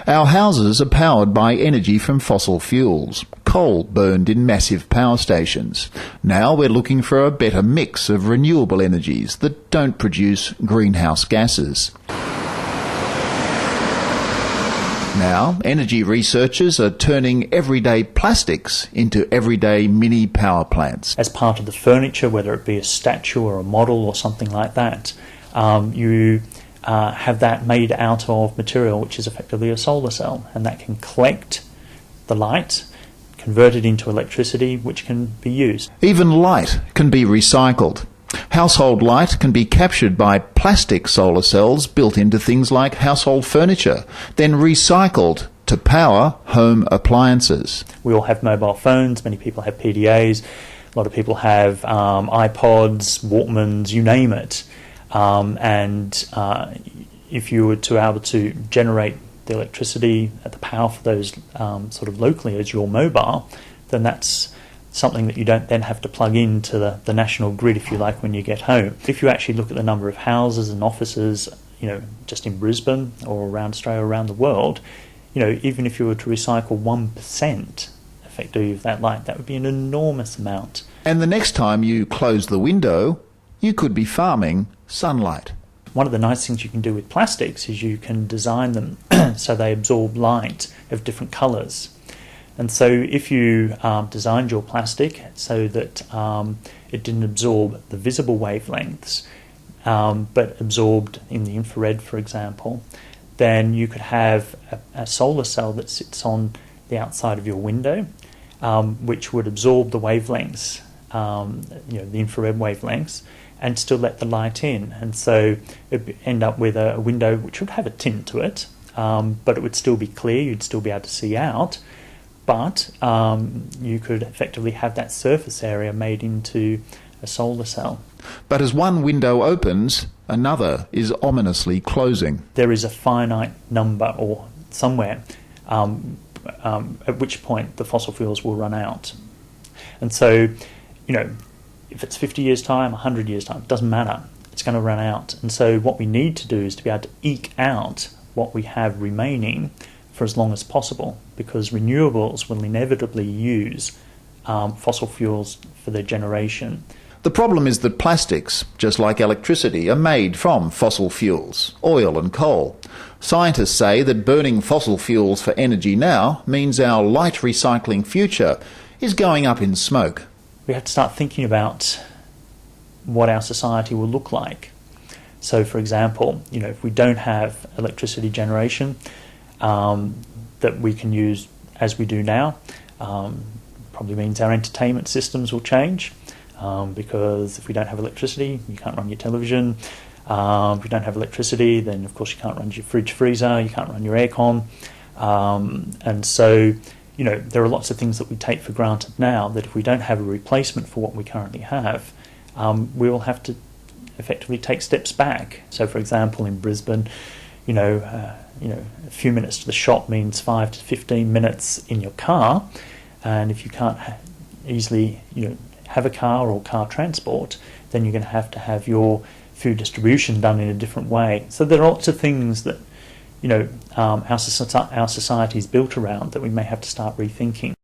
Our houses are powered by energy from fossil fuels, coal burned in massive power stations. Now we're looking for a better mix of renewable energies that don't produce greenhouse gases. Now, energy researchers are turning everyday plastics into everyday mini power plants. As part of the furniture, whether it be a statue or a model or something like that, you have that made out of material which is effectively a solar cell, and that can collect the light, convert it into electricity, which can be used. Even light can be recycled. Household light can be captured by plastic solar cells built into things like household furniture, then recycled to power home appliances. We all have mobile phones, many people have PDAs, a lot of people have iPods, Walkmans, you name it. If you were to be able to generate the electricity at the power for those sort of locally as your mobile, then that's something that you don't then have to plug into the national grid, if you like, when you get home. If you actually look at the number of houses and offices, just in Brisbane or around Australia, around the world, even if you were to recycle 1% effectively of that light, that would be an enormous amount. And the next time you close the window, you could be farming sunlight. One of the nice things you can do with plastics is you can design them so they absorb light of different colours. And so if you designed your plastic so that it didn't absorb the visible wavelengths, but absorbed in the infrared, for example, then you could have a solar cell that sits on the outside of your window, which would absorb the wavelengths, the infrared wavelengths, and still let the light in. And so it would end up with a window which would have a tint to it, but it would still be clear, you'd still be able to see out, but you could effectively have that surface area made into a solar cell. But as one window opens, another is ominously closing. There is a finite number or somewhere at which point the fossil fuels will run out. And so, if it's 50 years' time, 100 years' time, it doesn't matter. It's going to run out. And so what we need to do is to be able to eke out what we have remaining for as long as possible, because renewables will inevitably use fossil fuels for their generation. The problem is that plastics, just like electricity, are made from fossil fuels, oil and coal. Scientists say that burning fossil fuels for energy now means our light recycling future is going up in smoke. We have to start thinking about what our society will look like. So, for example, if we don't have electricity generation that we can use as we do now, probably means our entertainment systems will change, because if we don't have electricity, you can't run your television. If you don't have electricity, then of course you can't run your fridge, freezer, you can't run your aircon. And so, there are lots of things that we take for granted now that if we don't have a replacement for what we currently have, we will have to effectively take steps back. So, for example, in Brisbane, a few minutes to the shop means 5 to 15 minutes in your car, and if you can't easily, have a car or car transport, then you're going to have your food distribution done in a different way. So there are lots of things that our society is built around that we may have to start rethinking.